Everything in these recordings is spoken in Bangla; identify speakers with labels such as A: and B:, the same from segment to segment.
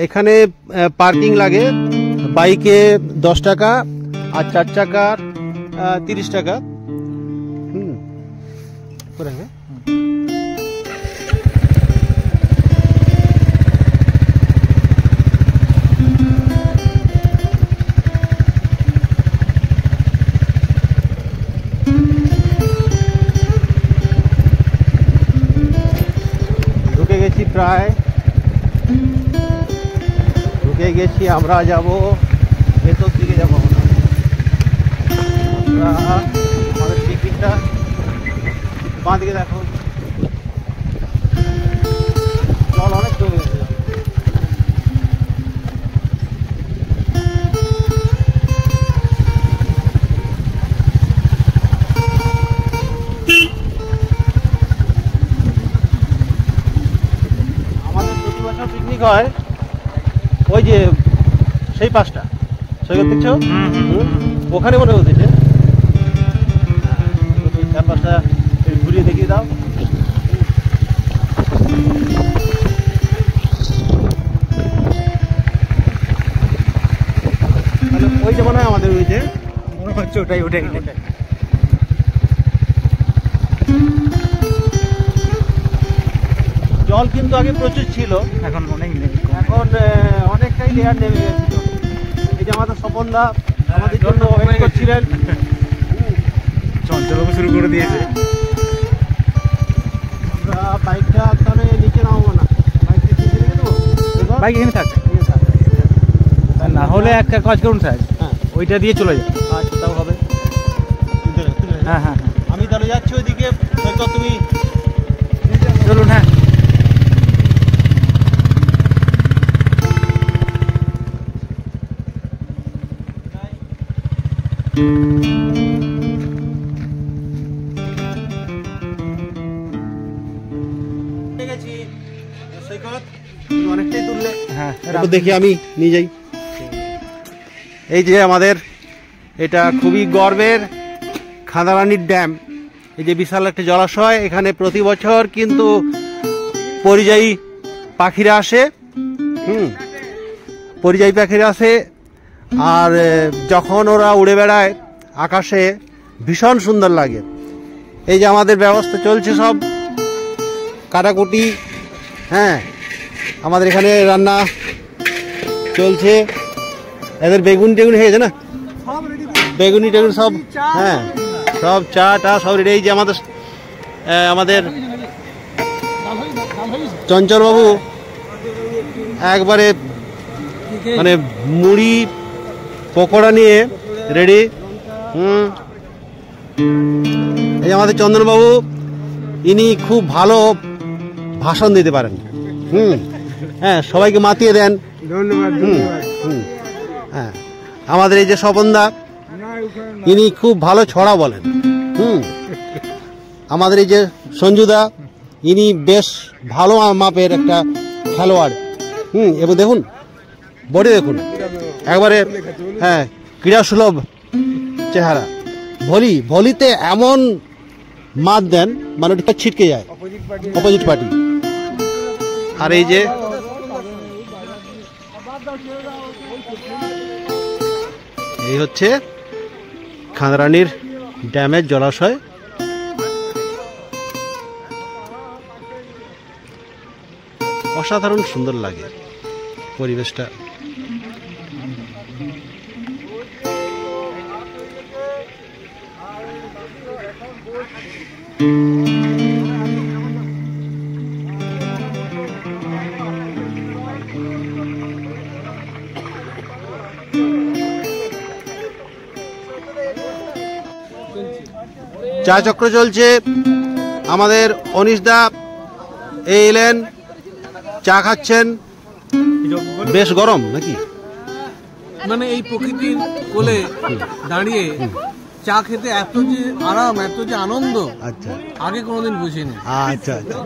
A: এখানে পার্কিং লাগে, বাইকে 10 টাকা আর 4 চাকার 30 টাকা। ঢুকে গেছি, প্রায় ঢুকে গেছি। আমরা যাব ভেতর দিকে, যাবো আমরা। আমাদের টিকিটটা বাঁ দিকে দেখো, জল অনেক জমে গেছে। আমাদের প্রতি বছর পিকনিক হয় ওই যে সেই পাশটা সৈকত দেখছো, ওখানে মনে হচ্ছে। চার পাশটা ঘুরিয়ে দেখিয়ে দাও। ওই যে মনে হয় আমাদের, ওই যে মনে হচ্ছে ওটাই ওটাই ওটাই। জল কিন্তু আগে প্রচুর ছিল, এখন অনেক নেই, এখন অনেকটাই লেয়ার নেমে গেছিল। এই যে আমাদের স্বপনদা আমাদের জন্য ওয়েট করছিলেন, চঞ্চল শুরু করে দিয়েছে। আমরা বাইকটা তাহলে নিচে নামবো না, বাইক এখানে থাকবে, না হলে একটা কাজ করুন স্যার, ওইটা দিয়ে চলে যাবে। আচ্ছা, তাও হবে। হ্যাঁ হ্যাঁ, আমি তাহলে যাচ্ছি ওইদিকে, তুমি চলুন। হ্যাঁ, অনেকটাই তুললে। হ্যাঁ, দেখি আমি নিয়ে যাই। এই যে আমাদের এটা খুবই গর্বের খাঁদারানির ড্যাম। এই যে বিশাল একটা জলাশয়, এখানে প্রতি বছর কিন্তু পরিযায়ী পাখিরা আসে। পরিযায়ী পাখিরা আসে, আর যখন ওরা উড়ে বেড়ায় আকাশে ভীষণ সুন্দর লাগে। এই যে আমাদের ব্যবস্থা চলছে সব কাটাকুটি। হ্যাঁ, আমাদের এখানে রান্না চলছে। এদের বেগুন টেগুন হয়ে গেছে না, বেগুনি টেগুন সব। হ্যাঁ, সব চা টা সব রেডি। এই যে আমাদের চঞ্চলবাবু একবারে মানে মুড়ি পকোড়া নিয়ে রেডি। এই যে আমাদের চন্দনবাবু, ইনি খুব ভালো ভাষণ দিতে পারেন। হ্যাঁ, সবাইকে মাতিয়ে দেন। ধন্যবাদ। হ্যাঁ, আমাদের এই যে স্বপনদা, ইনি খুব ভালো ছড়া বলেন। আমাদের এই যে সঞ্জুদা, ইনি বেশ ভালো মাপের একটা খেলোয়াড়। এবং দেখুন বডি দেখুন, একবারে হ্যাঁ ক্রীড়া সুলভ চেহারা। ভলিতে এমন মাত দেন মানে ওটা ছিটকে যায় অপোজিট পার্টি। আর এই যে এই হচ্ছে খাঁদারানির ড্যামের জলাশয়। অসাধারণ সুন্দর লাগে পরিবেশটা। চা চক্র চলছে। আমাদের অনিশদা এলেন, চা খাচ্ছেন। বেশ গরম নাকি?
B: মানে এই প্রকৃতির কোলে দাঁড়িয়ে চা খেতে এত যে আরাম, এত যে আনন্দ,
A: আচ্ছা
B: আগে কোনোদিন বুঝিনি।
A: আচ্ছা আচ্ছা,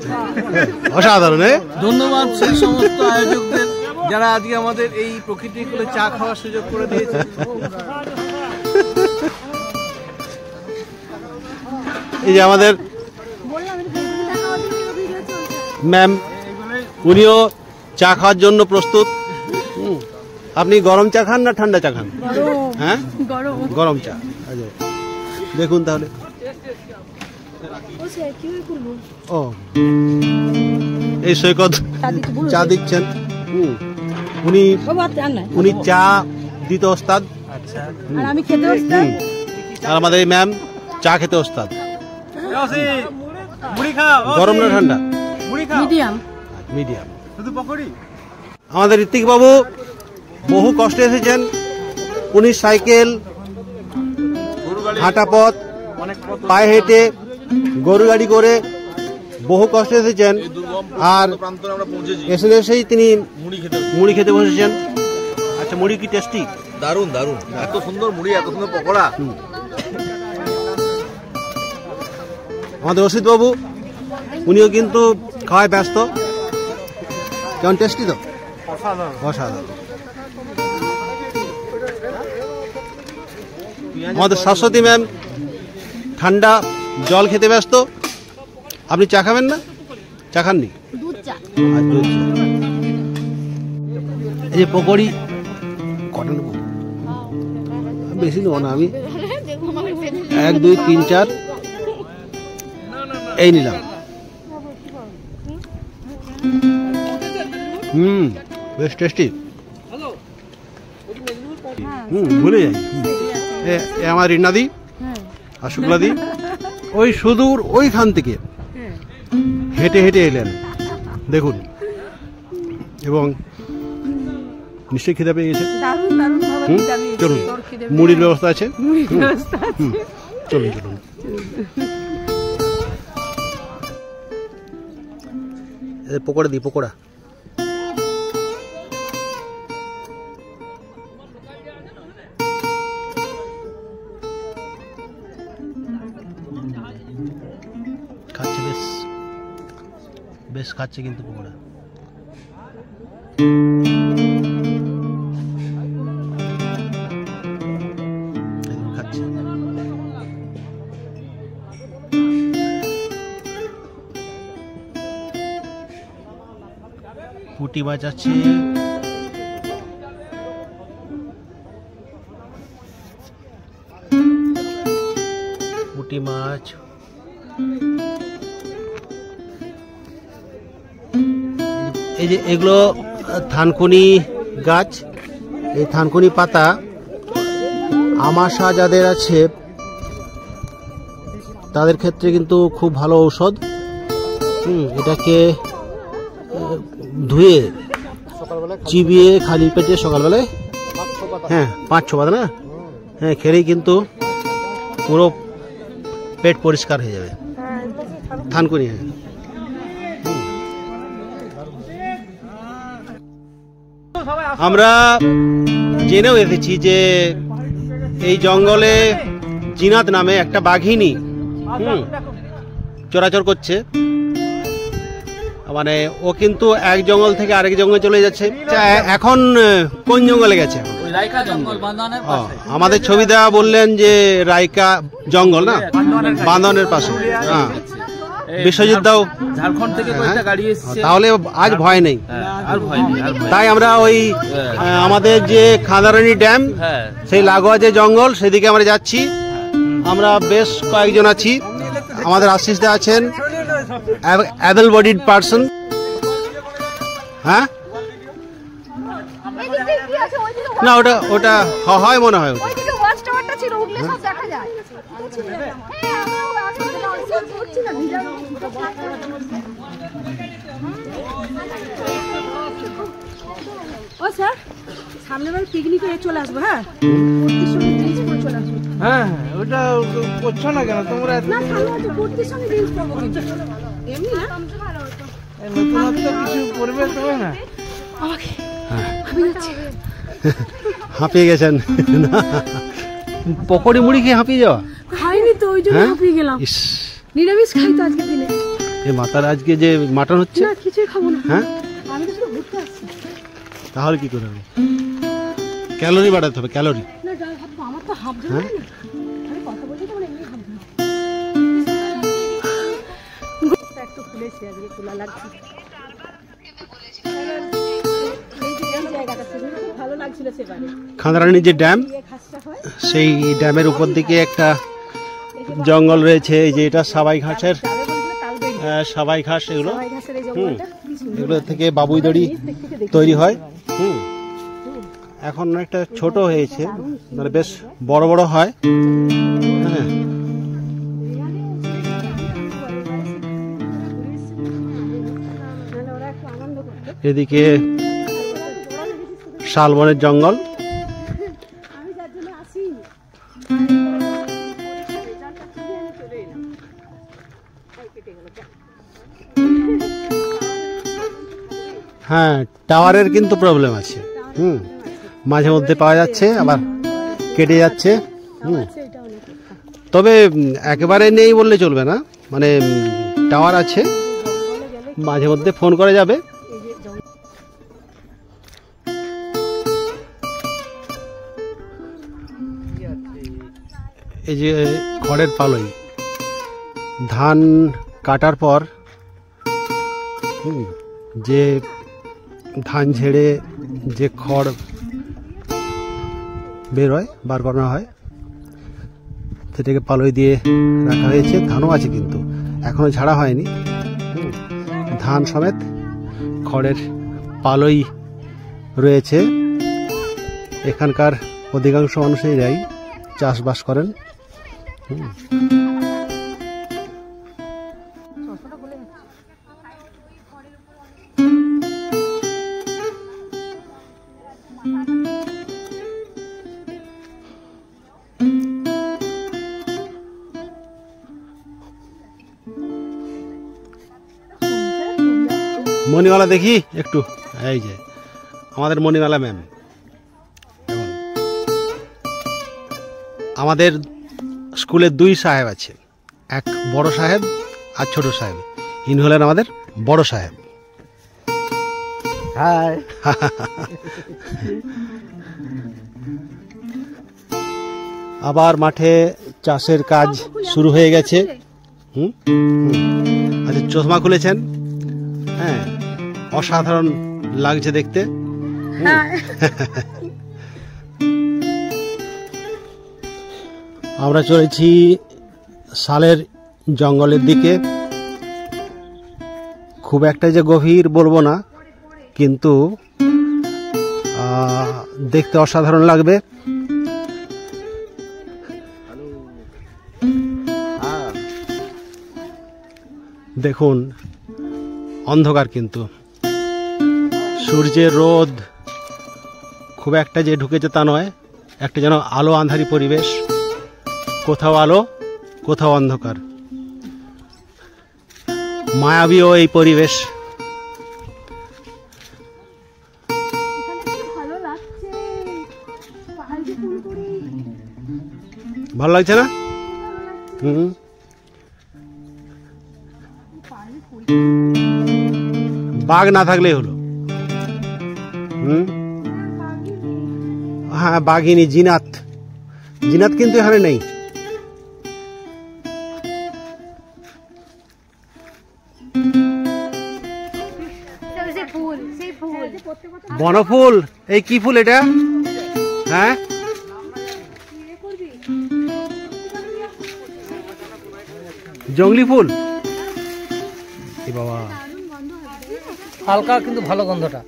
A: অসাধারণ।
B: ধন্যবাদ সেই সমস্ত আয়োজকদের যারা আজকে আমাদের এই প্রকৃতির কোলে চা খাওয়ার সুযোগ করে দিয়েছে।
A: এই যে আমাদের ম্যাম, উনিও চা খাওয়ার জন্য প্রস্তুত। আপনি গরম চা খান না ঠান্ডা চা খান? হ্যাঁ, গরম চা। আচ্ছা, দেখুন তাহলে। ও, এই সৈকত চা দিচ্ছেন। উনি চা দিতে ওস্তাদ, আর আমাদের এই ম্যাম চা খেতে ওস্তাদ। গরম না ঠান্ডা? মিডিয়াম। আমাদের ঋত্বিক বাবু বহু কষ্টে এসেছেন। উনি সাইকেল, হাঁটা পথ, পায়ে হেঁটে, গরু গাড়ি করে বহু কষ্টে এসেছেন, আর এসেই তিনি মুড়ি খেতে বসেছেন। আচ্ছা, মুড়ি কি টেস্টি?
C: দারুন দারুন, এত সুন্দর মুড়ি, এত সুন্দর পকোড়া।
A: আমাদের অসিত বাবু, উনিও কিন্তু খাওয়ায় ব্যস্ত। কেমন টেস্টি তো? অসাধারণ। আমাদের শাশ্বতী ম্যাম ঠান্ডা জল খেতে ব্যস্ত। আপনি চা খাবেন না? চা খাননি? এই যে পকোড়ি কটা নেব? বেশি নেবো না, আমি 1 2 3 4 এই নিলাম। বেশ টেস্টি। ভুলে যাই। আমার রিনাদি আর শুক্লাদি ওই সুদূর ওইখান থেকে হেঁটে হেঁটে এলেন, দেখুন। এবং নিশ্চয়ই খিদে পেয়ে গেছে। চলুন, মুড়ির ব্যবস্থা আছে। চলুন চলুন। পকোড়া দিই, পকোড়া। খাচ্ছে বেশ, বেশ খাচ্ছে কিন্তু পকোড়া। খাচ্ছে। পুঁটি মাছ আছে, পুঁটি মাছ, এই যে এগুলো থানকুনি গাছ। এই থানকুনি পাতা আমাশা যাদের আছে তাদের ক্ষেত্রে কিন্তু খুব ভালো ঔষধ। এটাকে ধুয়ে চিবিয়ে খালি পেটে সকালবেলায়, হ্যাঁ 5-6 পাতা না, হ্যাঁ খেলেই কিন্তু পুরো পেট পরিষ্কার হয়ে যাবে। থানকুনি। হ্যাঁ, আমরা জেনেও এসেছি যে এই জঙ্গলে জিনাত নামে একটা বাঘিনী চরাচর করছে। মানে ও কিন্তু এক জঙ্গল থেকে আরেক জঙ্গলে চলে যাচ্ছে। এখন কোন জঙ্গলে গেছে? আমাদের ছবি দেওয়া বললেন যে রাইকা জঙ্গল না, বান্দনের পাশে। হ্যাঁ, বিশ্বজিৎ দাও
C: ঝাড়খণ্ড থেকে কয়েকটা গাড়ি এসেছে,
A: তাহলে আজ ভয় নেই।
C: আর ভয় নেই।
A: তাই আমরা ওই আমাদের যে খাদারানি ড্যাম, সেই লাগোয়া যে জঙ্গল, সেদিকে আমরা যাচ্ছি। আমরা বেশ কয়েকজন আছি। আমাদের আশিস দা আছেন, অ্যাডাল্ট বডিড পারসন। হ্যাঁ, না ওটা ওটা হয় মনে হয়।
D: ও স্যার, সামনে বার পিকনিকে চলে আসবো। হ্যাঁ,
B: হ্যাঁ ওটা করছো না কেন তোমরা?
D: না সামনে কুর্তির সঙ্গে জিন্স পরবো, কিন্তু এমনি না,
B: নতুনত্ব কিছু করবে তবে না।
A: হাঁপিয়ে গেছেন? পকোড়ি মুড়ি খেয়ে হাঁপিয়ে যাওয়া?
D: খাইনি তো, ওই জন্য হাঁপিয়ে গেলাম। নিরামিষ খাই তো আজকে দিনে।
A: এই মাতার আজকে যে মাটন হচ্ছে,
D: না কিছুই খাবো না।
A: হ্যাঁ,
D: আমি তো শুধু ঘুরতে আসছি।
A: তাহলে কি করে হবে? ক্যালোরি বাড়াতে হবে, ক্যালোরি।
D: না যাই ভাববো, আমার তো হাফ ধরে না, আমি কথা বলছি তো এমনি হাফ ধরে। একটু খুলেছি আজকে, খোলা লাগছে। ছিল সেবারে
A: খাঁদরানির যে ড্যাম,
D: এই ঘাসটা হয়
A: সেই ড্যামের উপর দিকে একটা জঙ্গল রয়েছে। এই যে এটা সাবাই ঘাসের,
D: যাবে বলছিল তালবেড়ি
A: সাবাই ঘাস, এগুলো
D: সবাই ঘাসের এই জঙ্গলটা কি সুন্দর
A: এগুলো থেকে বাবুই দড়ি তৈরি হয়। এখন অনেকটা ছোট হয়েছে, মানে বেশ বড় বড় হয়। হ্যাঁ,
D: নাহলে ওরা একটু আনন্দ করতো।
A: এদিকে শালবনের জঙ্গল।
D: আমি যার জন্য আসিনি
A: হ্যাঁ, টাওয়ারের কিন্তু প্রবলেম আছে। মাঝে মধ্যে পাওয়া যাচ্ছে, আবার কেটে যাচ্ছে। তবে একেবারে নেই বললে চলবে না, মানে টাওয়ার আছে, মাঝে মধ্যে ফোন করা যাবে। এই যে খড়ের পালই, ধান কাটার পর যে ধান ঝেড়ে যে খড় বের হয়, বার করানো হয়, সেটাকে পালই দিয়ে রাখা হয়েছে। ধানও আছে কিন্তু এখনো ঝাড়া হয়নি। ধান সমেত খড়ের পালই রয়েছে। এখানকার অধিকাংশ মানুষেরাই চাষবাস করেন। মণিমালা দেখি একটু, এই যে আমাদের মণিমালা ম্যাম। আমাদের স্কুলে 2 সাহেব আছে, এক বড় সাহেব আর ছোট সাহেব। ইনি হলেন আমাদের বড় সাহেব। হাই। আবার মাঠে চাষের কাজ শুরু হয়ে গেছে। আচ্ছা, চশমা খুলেছেন? হ্যাঁ, অসাধারণ লাগছে দেখতে। আমরা চলেছি শালের জঙ্গলের দিকে। খুব একটা যে গভীর বলবো না, কিন্তু দেখতে অসাধারণ লাগবে। দেখুন, অন্ধকার, কিন্তু সূর্যের রোদ খুব একটা যে ঢুকেছে তা নয়। একটা যেন আলো আঁধারি পরিবেশ, কোথাও আলো কোথাও অন্ধকার, মায়াবীও এই পরিবেশ। ভালো লাগছে না? বাঘ না থাকলেই হলো। হ্যাঁ, বাঘিনী, জিনাত। জিনাত কিন্তু এখানে নেই। বনফুল, এই কি ফুল এটা? হ্যাঁ, জংলি ফুল। বাবা,
E: হালকা কিন্তু ভালো গন্ধটা,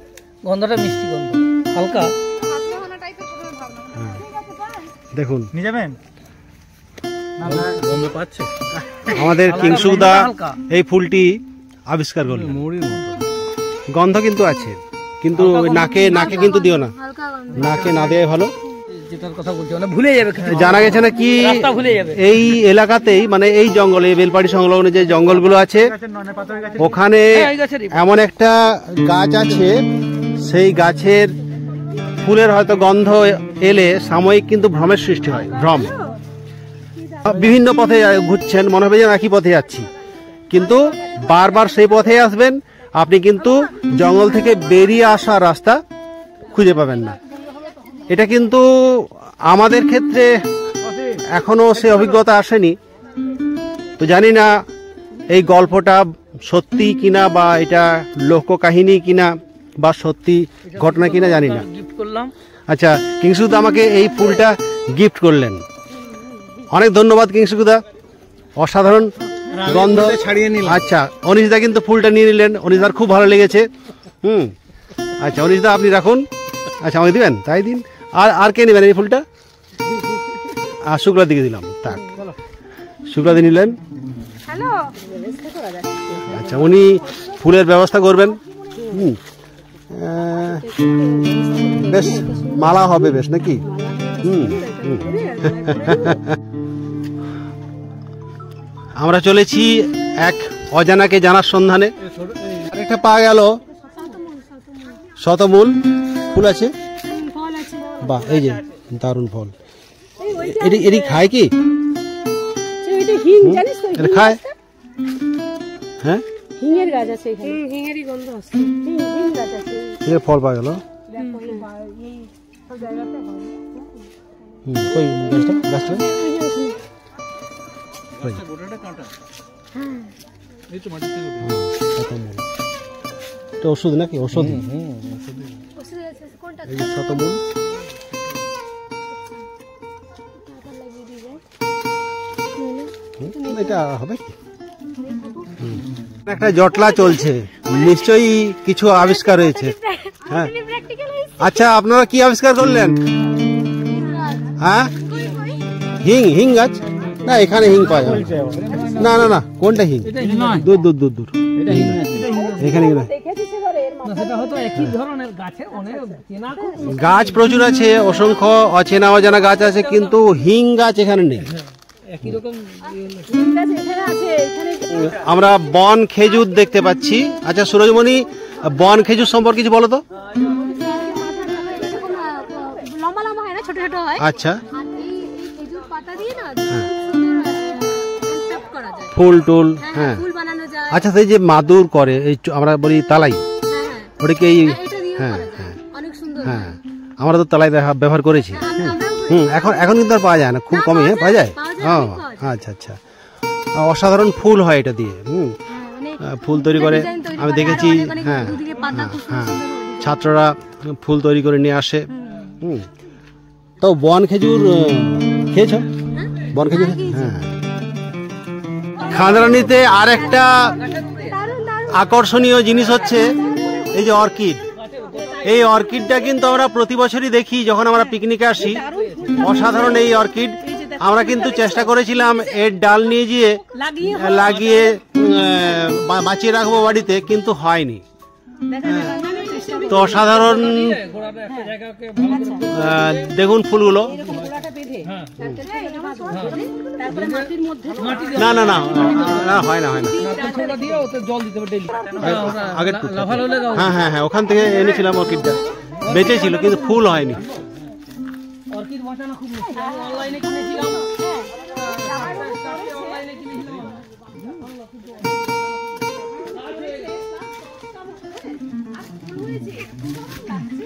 E: গন্ধটা মিষ্টি গন্ধ, হালকা।
A: দেখুন,
E: নিয়ে যাবেন?
B: গন্ধ পাচ্ছে।
A: আমাদের কিংসুকদা এই ফুলটি আবিষ্কার করলেন। গন্ধ কিন্তু আছে, কিন্তু নাকে নাকে কিন্তু দিও না, নাকে না দেওয়াই ভালো।
E: যেটার কথা বলছি মানে ভুলে যাবে।
A: জানা গেছে না কি,
E: ভুলে যাবে
A: এই এলাকাতেই, মানে এই জঙ্গলে, বেলপাড়ি সংলগ্ন যে জঙ্গলগুলো আছে, ওখানে এমন একটা গাছ আছে, সেই গাছের ফুলের হয়তো গন্ধ এলে সাময়িক কিন্তু ভ্রমের সৃষ্টি হয়। ভ্রম, বিভিন্ন পথে ঘুরছেন, মনে হবে যে একই পথে যাচ্ছি, কিন্তু বারবার সেই পথে আসবেন, আপনি কিন্তু জঙ্গল থেকে বেরিয়ে আসার রাস্তা খুঁজে পাবেন না। এটা কিন্তু আমাদের ক্ষেত্রে এখনো সে অভিজ্ঞতা আসেনি, তো জানি না এই গল্পটা সত্যি কিনা বা এটা লোককাহিনী কিনা, বা সত্যি ঘটনা কিনা জানি না।
E: গিফট করলাম।
A: আচ্ছা, কিংসুদা আমাকে এই ফুলটা গিফট করলেন, অনেক ধন্যবাদ কিংসুদা, অসাধারণ গন্ধ
B: ছাড়িয়ে নিলাম।
A: আচ্ছা, অনিশদা কিন্তু ফুলটা নিয়ে নিলেন, অনিশদার খুব ভালো লেগেছে। আচ্ছা অনিশদা আপনি রাখুন। আচ্ছা আমাকে দিবেন? তাই দিন। আর কে নেবেন এই ফুলটা? শুক্লার দিকে দিলাম, থাক, শুক্লাদি নিলেন। আচ্ছা, উনি ফুলের ব্যবস্থা করবেন। বেশ মালা হবে বেশ নাকি? আমরা চলেছি এক অজানাকে জানার সন্ধানে। আরেকটা পাওয়া গেল শতমূল ফুল আছে, বাহ, এই যে দারুণ ফল। এটি খায় কি? এটা খায়? হ্যাঁ,
D: হিঙের গাছ আছে এখানে, হিঙেরই গন্ধ আসছে, হিং গাছ আছে।
A: এর ফল পাওয়া গেল। কই গাছটা? এটা ওষুধ নাকি? ওষুধ, এই যে শতমূল। এটা হবে কি? একটা জটলা চলছে, নিশ্চয়ই কিছু আবিষ্কার হয়েছে। হ্যাঁ, আচ্ছা আপনারা কি আবিষ্কার করলেন? হ্যাঁ, হিং গাছ? না, এখানে হিং পাওয়া যাবে না। না না, কোনটা হিং? দূর দূর দূর দূর, এখানে গাছ প্রচুর আছে, অসংখ্য অচেনা অজানা গাছ আছে, কিন্তু হিং গাছ এখানে নেই। আমরা বন খেজুর দেখতে পাচ্ছি। আচ্ছা সুরজমণি, বন খেজুর সম্পর্কে কিছু বলো তো। আচ্ছা, ফুল টুল, হ্যাঁ। আচ্ছা, সেই যে মাদুর করে, এই আমরা বলি তালাই, ওটাকে এই, হ্যাঁ হ্যাঁ হ্যাঁ, আমরা তো তালাই ব্যবহার করেছি। এখন কিন্তু আর পাওয়া যায় না, খুব কমই পাওয়া যায়। আচ্ছা আচ্ছা, অসাধারণ ফুল হয় এটা দিয়ে। ফুল তৈরি করে আমি দেখেছি। হ্যাঁ হ্যাঁ, ছাত্ররা ফুল তৈরি করে নিয়ে আসে। তো বন খেজুর খেয়েছ? বন খেজুর, হ্যাঁ। খাঁদরানিতে আর একটা আকর্ষণীয় জিনিস হচ্ছে এই যে অর্কিড। এই অর্কিডটা কিন্তু আমরা প্রতি বছরই দেখি যখন আমরা পিকনিকে আসি। অসাধারণ এই অর্কিড। আমরা কিন্তু চেষ্টা করেছিলাম এর ডাল নিয়ে গিয়ে লাগিয়ে বাঁচিয়ে রাখবো বাড়িতে, কিন্তু হয়নি। তো অসাধারণ, দেখুন ফুলগুলো। না না না, হয় না, হয় না। হ্যাঁ হ্যাঁ হ্যাঁ, ওখান থেকে এনেছিলাম অর্কিডটা, বেঁচেছিল কিন্তু ফুল হয়নি।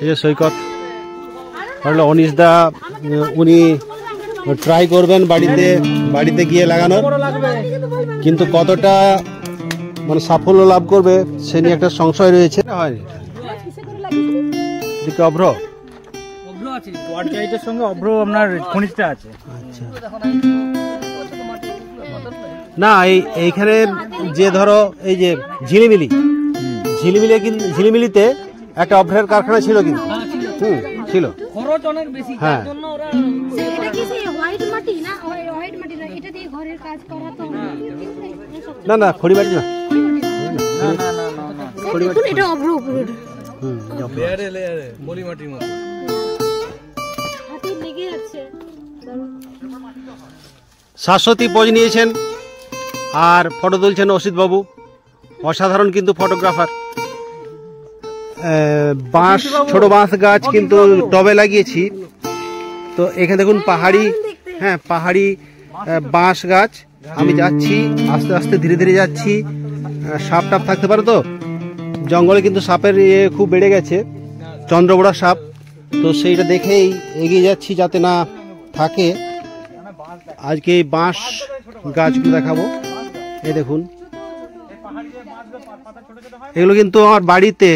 A: এই যে সৈকত, অনিশদা উনি ট্রাই করবেন বাড়িতে গিয়ে লাগানোর, কিন্তু কতটা মানে সাফল্য লাভ করবে সে নিয়ে একটা সংশয় রয়েছে। হয়নি, অভ্র
E: সঙ্গে অভ্র আপনার খনিজটা আছে।
A: আচ্ছা, না এইখানে যে ধরো এই যে ঝিলিমিলিতে একটা অভ্রের কারখানা ছিল, কিন্তু ছিল,
E: খরচ অনেক বেশি।
A: হ্যাঁ, না না খড়ি মাটি না, শাশ্বতী পোজ নিয়েছেন আর ফটো তুলছেন অসিত বাবু, অসাধারণ কিন্তু ফটোগ্রাফার। বাঁশ, ছোট বাঁশ গাছ কিন্তু টবে লাগিয়েছি। তো এখানে দেখুন পাহাড়ি, হ্যাঁ পাহাড়ি বাঁশ গাছ। আমি যাচ্ছি আস্তে আস্তে, ধীরে ধীরে যাচ্ছি। সাপ টাপ থাকতে পারে, তো জঙ্গলে কিন্তু সাপের খুব বেড়ে গেছে, চন্দ্রবোড়া সাপ। তো সেইটা দেখেই এগিয়ে যাচ্ছি যাতে না থাকে। আজকে এই বাঁশ গাছগুলো দেখাবো। এই দেখুন, এগুলো কিন্তু আমার বাড়িতে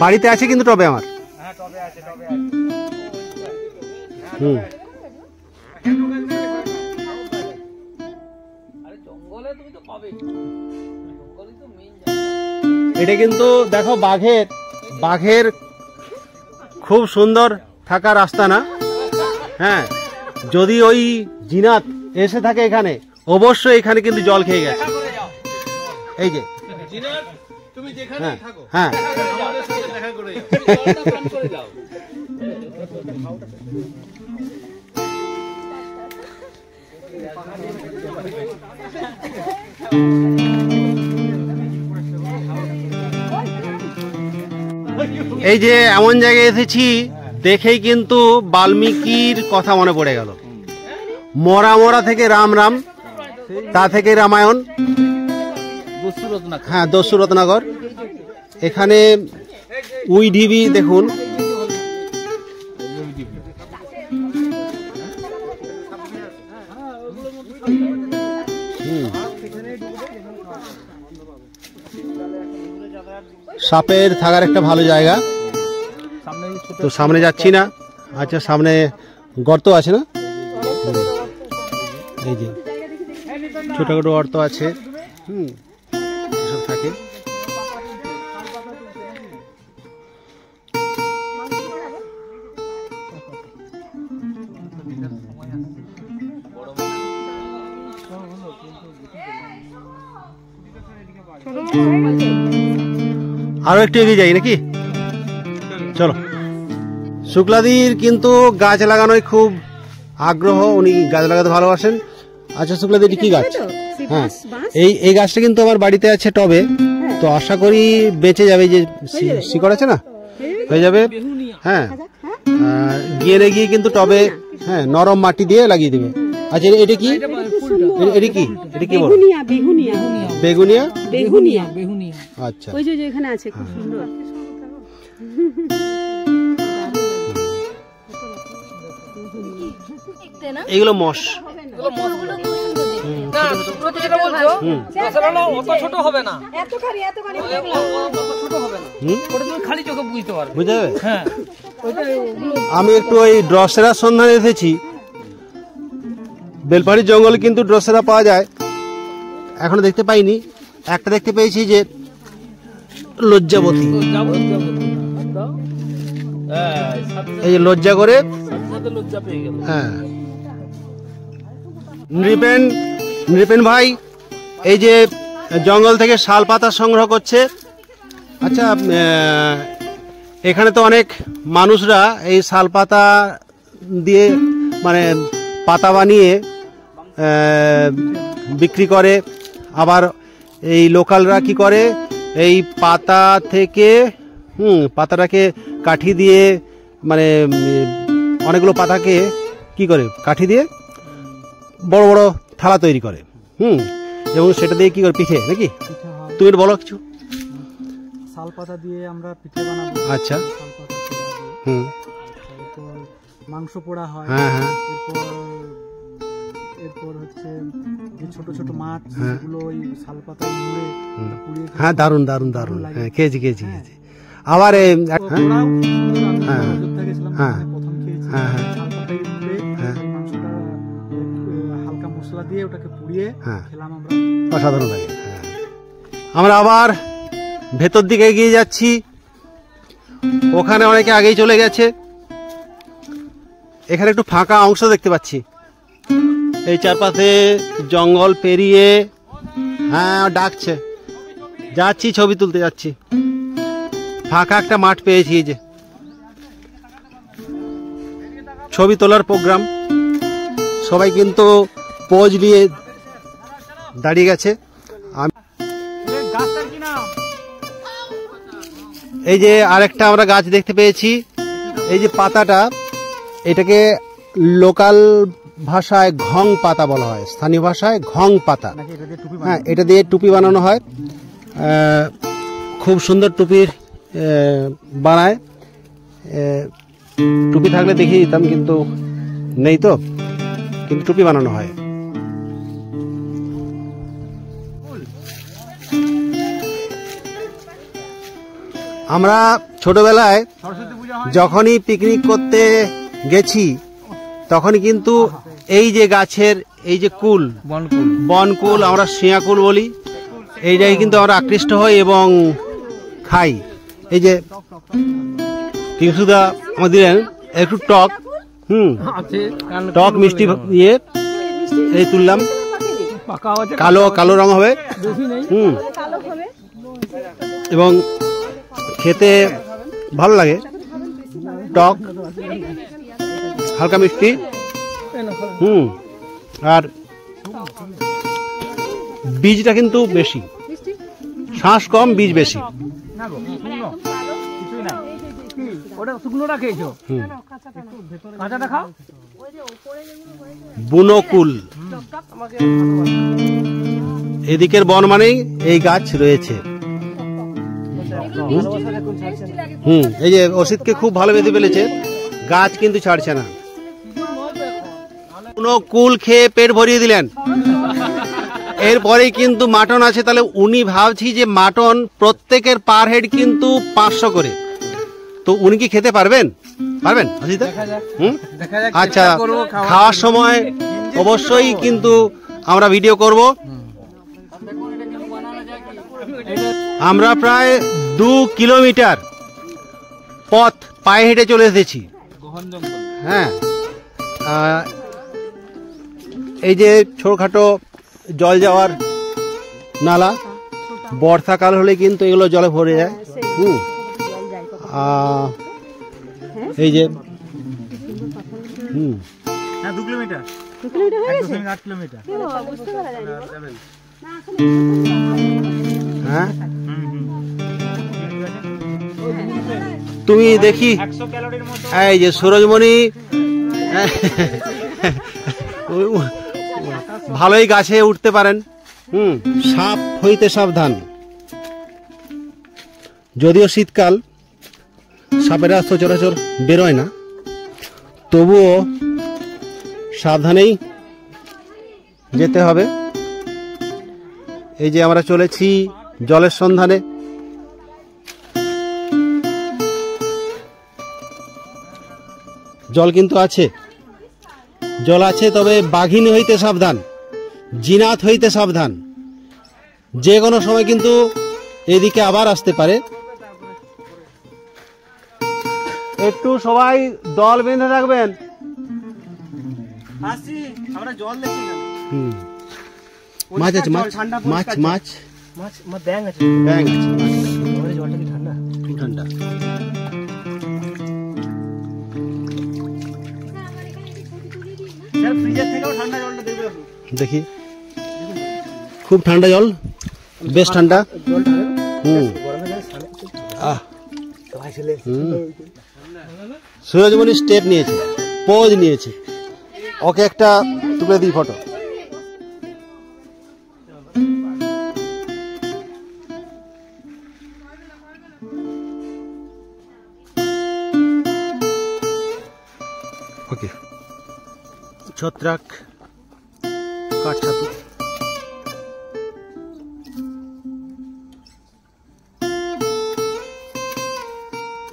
A: বাড়িতে আছে কিন্তু টবে আমার। হুম, এটা কিন্তু দেখো বাঘের খুব সুন্দর থাকার রাস্তা না? হ্যাঁ, যদি ওই জিনাত এসে থাকে এখানে, অবশ্যই এখানে কিন্তু জল খেয়ে গেছে। এই যে
B: তুমি যেখানে
A: হ্যাঁ
B: থাকো
A: হ্যাঁ,
B: আমাদের সাথে দেখা করে যাও।
A: এই যে এমন জায়গায় এসেছি দেখেই কিন্তু বাল্মীকির কথা মনে পড়ে গেল। মরা মরা থেকে রাম রাম, তা থেকে রামায়ণ। হ্যাঁ, দস্যু রত্নাকর। এখানে উই ঢিবি দেখুন, সাপের থাকার একটা ভালো জায়গা। তো সামনে যাচ্ছি না। আচ্ছা, সামনে গর্ত আছে না? এই যে ছোটখাটো গর্ত আছে, এসব থাকে। আরো একটু এগিয়ে যাই নাকি? চলো। শুক্লাদির কিন্তু গাছ লাগানোয় খুব আগ্রহ, উনি গাছ লাগাতে ভালোবাসেন। আচ্ছা শুক্লাদি, এটি কি গাছ? হ্যাঁ, এই গাছটা কিন্তু আমার বাড়িতে আছে টবে, তো আশা করি বেঁচে যাবে। যে শিকড় আছে না, হয়ে যাবে। হ্যাঁ, গিয়ে কিন্তু টবে, হ্যাঁ, নরম মাটি দিয়ে লাগিয়ে দেবে। আচ্ছা, এটা কি? এটা কি? এটা কি বল? বেগুনিয়া। আচ্ছা,
D: ওই যে এখানে আছে, খুব সুন্দর।
A: এগুলো মশ।
E: ছোট হবে না, খালি চোখে বুঝতে পারবে,
A: বুঝতে হবে।
E: হ্যাঁ,
A: আমি একটু ওই ড্রসেরার সন্ধানে এসেছি। বেলপাহাড়ির জঙ্গলে কিন্তু ড্রসেরা পাওয়া যায়, এখনো দেখতে পাইনি। একটা দেখতে পেয়েছি যে লজ্জাবতী, এই যে লজ্জা করে। হ্যাঁ, নৃপেন ভাই এই যে জঙ্গল থেকে শাল পাতা সংগ্রহ করছে। আচ্ছা, এখানে তো অনেক মানুষরা এই শাল পাতা দিয়ে মানে পাতা বানিয়ে বিক্রি করে। আবার এই লোকালরা কি করে, এই পাতা থেকে পাতাটাকে কাঠি দিয়ে, মানে অনেকগুলো পাতাকে কি করে কাঠি দিয়ে বড় বড় থালা তৈরি করে। এবং সেটা দিয়ে কি করে পিঠে নাকি? তুমি একটু বলো কিছু।
F: শাল পাতা দিয়ে আমরা পিঠে বানাবো।
A: আচ্ছা,
F: এরপর মাংস পোড়া হয়।
A: হ্যাঁ হ্যাঁ,
F: এরপর হচ্ছে যে ছোট ছোট মাছ, সেগুলো ওই শাল পাতায় মুড়ে পুড়িয়ে।
A: হ্যাঁ, দারুন দারুন দারুন। হ্যাঁ, খেয়েছি। আবার
F: প্রথম খেয়েছি শাল পাতায় মুড়ে মাংসটা হালকা মশলা দিয়ে ওটাকে পুড়িয়ে খেলাম আমরা,
A: অসাধারণ লাগে। আমরা আবার ভেতর দিকে এগিয়ে যাচ্ছি। ওখানে অনেকে আগেই চলে গেছে। এখানে একটু ফাঁকা অংশ দেখতে পাচ্ছি। এই চারপাশে জঙ্গল পেরিয়ে, হ্যাঁ ডাকছে, যাচ্ছি, ছবি তুলতে যাচ্ছি। ফাঁকা একটা মাঠ পেয়েছি, এই যে ছবি তোলার প্রোগ্রাম। সবাই কিন্তু পোজ নিয়ে দাঁড়িয়ে গেছে। এই যে আরেকটা আমরা গাছ দেখতে পেয়েছি। এই যে পাতাটা, এটাকে লোকাল ভাষায় ঘং পাতা বলা হয়, স্থানীয় ভাষায় ঘং পাতা। হ্যাঁ, এটা দিয়ে টুপি বানানো হয়। খুব সুন্দর টুপির বানায়। টুপি থাকলে দেখিয়ে দিতাম, কিন্তু নেই তো, কিন্তু টুপি বানানো হয়। আমরা ছোটবেলায় যখনই পিকনিক করতে গেছি তখনই কিন্তু এই যে গাছের এই যে কুল বনকুল আমরা শিয়াকুল বলি, এইটাই কিন্তু আমরা আকৃষ্ট হই এবং খাই। এই যে কিংসুদা আমার দিলেন একটু টক, টক মিষ্টি ইয়ে এই তুললাম, কালো কালো রং হবে, এবং খেতে ভালো লাগে, টক হালকা মিষ্টি। আর বীজটা কিন্তু বেশি, শ্বাস কম বীজ বেশি। বুনোকুল, এদিকের বন মানেই এই গাছ রয়েছে। এই যে অসিতকে খুব ভালো বেঁধে ফেলেছে, গাছ কিন্তু ছাড়ছে না। কুল খেয়ে পেট ভরিয়ে দিলেন, এরপরেই কিন্তু মাটন আছে। তাহলে উনি ভাবছি যে মাটন প্রত্যেকের পার হেড কিন্তু 500 করে, তো উনি কি খেতে পারবেন? পারবেন? আচ্ছা, খাওয়ার সময় অবশ্যই কিন্তু আমরা ভিডিও করব। আমরা প্রায় 2 কিলোমিটার পথ পায়ে হেঁটে চলে এসেছি। হ্যাঁ, এই যে ছোটখাটো জল যাওয়ার নালা, বর্ষাকাল হলে কিন্তু এগুলো জলে ভরে যায়। এই যে
F: 2 কিলোমিটার, 8 কিলোমিটার।
A: হ্যাঁ, তুমি দেখি এই যে সূরজমণি ভালোই গাছে উঠতে পারেন। সাপ হইতে সাবধান। যদিও শীতকাল, সাপেরা সচরাচর বেরোয় না, তবুও সাবধানেই যেতে হবে। এই যে আমরা চলেছি জলের সন্ধানে। জল কিন্তু আছে, জল আছে, তবে বাঘিনী হইতে সাবধান, জিনাত হইতে সাবধান। যে কোনো সময় কিন্তু এদিকে আবার আসতে পারে। একটু সবাই দল বেঁধে রাখবেন। মাছ আছে, মাছ মাছ মাছ ব্যাং আছে, ঠান্ডা। দেখি, খুব ঠান্ডা জল, বেশ ঠান্ডা। সূরজমণি স্টেপ নিয়েছে, পোজ নিয়েছে, ওকে একটা তুলে দিই ফটো। ওকে, ছত্রাক, কাঠছাতু।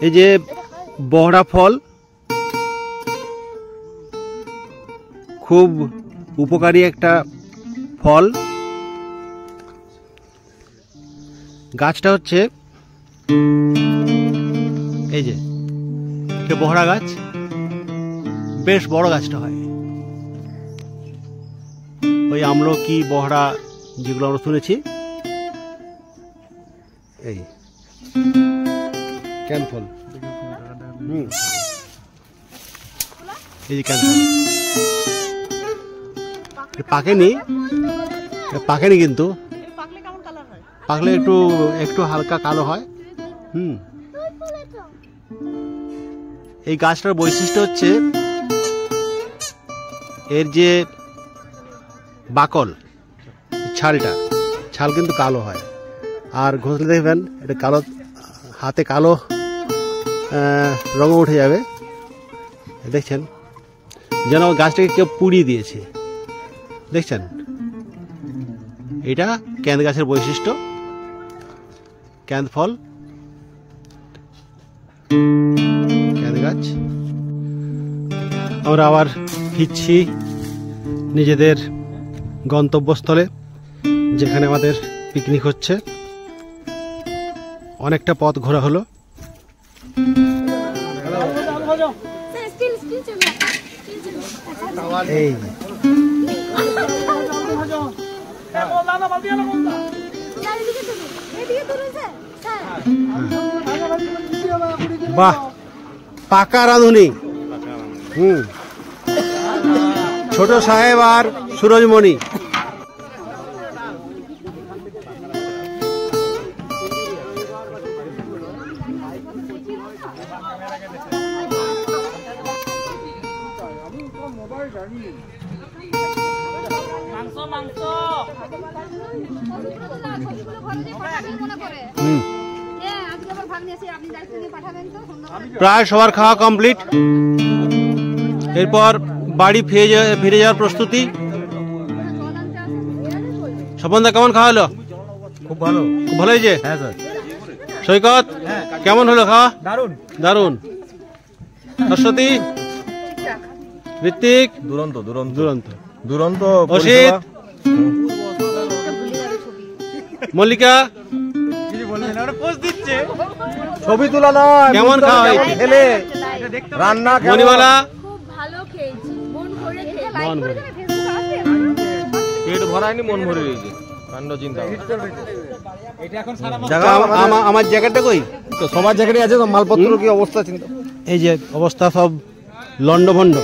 A: এই যে বহড়া ফল, খুব উপকারী একটা ফল। গাছটা হচ্ছে এই যে বহড়া গাছ, বেশ বড় গাছটা হয়। ওই আমলকি, বহড়া যেগুলো আমরা শুনেছি, এই ক্যানফল, এই যে ক্যানফল পাকেনি, পাকেনি কিন্তু পাকলে একটু একটু হালকা কালো হয়। এই গাছটার বৈশিষ্ট্য হচ্ছে এর যে বাকল, ছালটা, ছাল কিন্তু কালো হয়, আর ঘষলে দেখবেন এটা কালো, হাতে কালো রঙ উঠে যাবে। দেখছেন যেন গাছটাকে কেউ পুড়িয়ে দিয়েছে, দেখছেন? এটা ক্যান্দ গাছের বৈশিষ্ট্য, ক্যান্দ ফল। কেঁদে গাছ। আমরা আবার ফিরছি নিজেদের গন্তব্যস্থলে, যেখানে আমাদের পিকনিক হচ্ছে। অনেকটা পথ ঘোরা হলো। এই বাহ, পাকা রাঁধুনি। ছোট সাহেব আর সুরজমণি। প্রায় সবার খাওয়া কমপ্লিট। এরপর বাড়ি ফিরে যাওয়ার প্রস্তুতি। স্বপনদা, কেমন খাওয়া হলো?
F: খুব ভালো।
A: খুব ভালো হয়েছে?
F: হ্যাঁ স্যার।
A: সৈকত, কেমন হলো খাওয়া?
F: দারুণ
A: দারুণ। সরস্বতী, ঋত্বিক,
C: দুরন্ত দুরন্ত
A: দুরন্ত।
C: দুরন্ত।
A: অসিত, মল্লিকা,
C: ছবি তোলা নয়,
A: কেমন খাওয়া হয়েছে?
C: খেলে রান্না
A: মণিমালা,
D: খুব ভালো খেয়েছি, মন ভরে
A: মন ভরে।
C: পেট ভরায়নি, মন ভরে গেছে। কাণ্ড চিন্তা।
A: আমার জ্যাকেটটা কই?
C: তো সবার জ্যাকেটে আছে তো, মালপত্র কি অবস্থা চিন্তা।
A: এই যে অবস্থা, সব লন্ডভন্ড।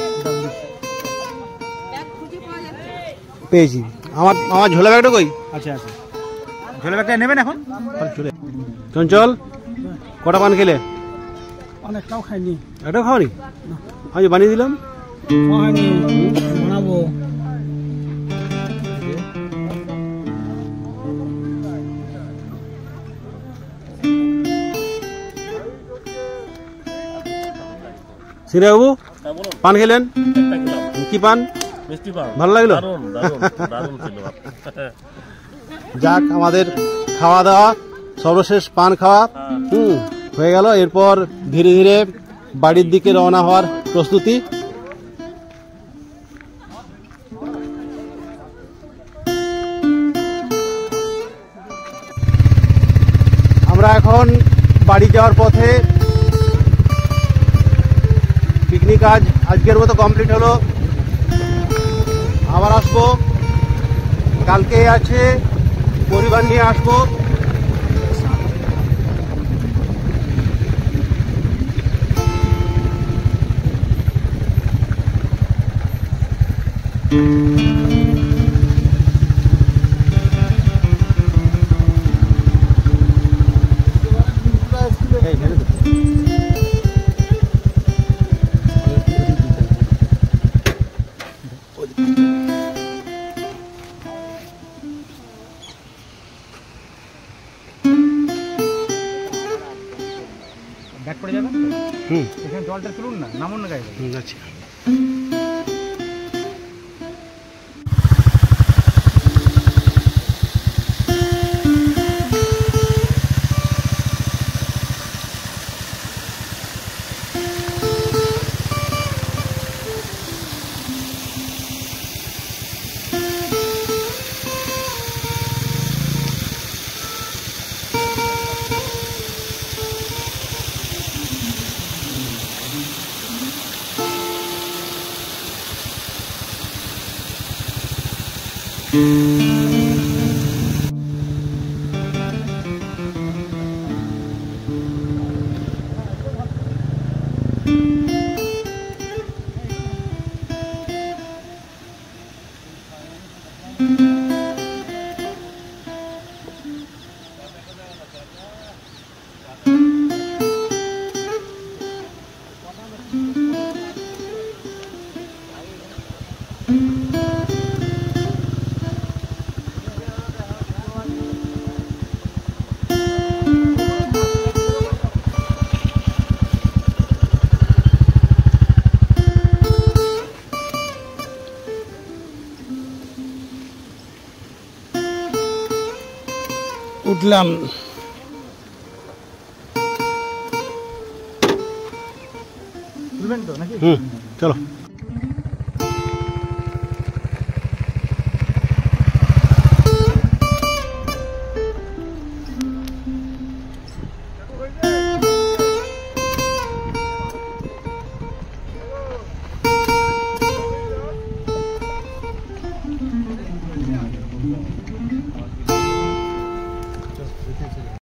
A: পেয়েছি। আমার ঝোলা ব্যাগটা কই?
F: আচ্ছা আচ্ছা, ঝোলা ব্যাগটা নেবেন এখন?
A: চঞ্চল, কটা পান খেলে?
F: অনেকটাও খাইনি।
A: একটা খাওয়ানি? আমি বানিয়ে দিলাম।
F: বানাবো।
A: সিনে বাবু, পান খেলেন? কি পান? ভালো লাগলো? যাক, আমাদের খাওয়া দাওয়া সর্বশেষ পান খাওয়া হয়ে গেল। এরপর ধীরে ধীরে বাড়ির দিকে রওনা হওয়ার প্রস্তুতি। আমরা এখন বাড়ি যাওয়ার পথে। পিকনিক আজকের মতো কমপ্লিট হলো। আবার আসবো, কালকে আছে, পরিবার নিয়ে আসবো।
F: ব্যাগ পড়ে যাবে। এখানে জলটা তুলুন না, নামুন না গাড়ি।
A: আচ্ছা।
F: উঠলাম। তুলবেন তো নাকি?
A: হুম, চলো।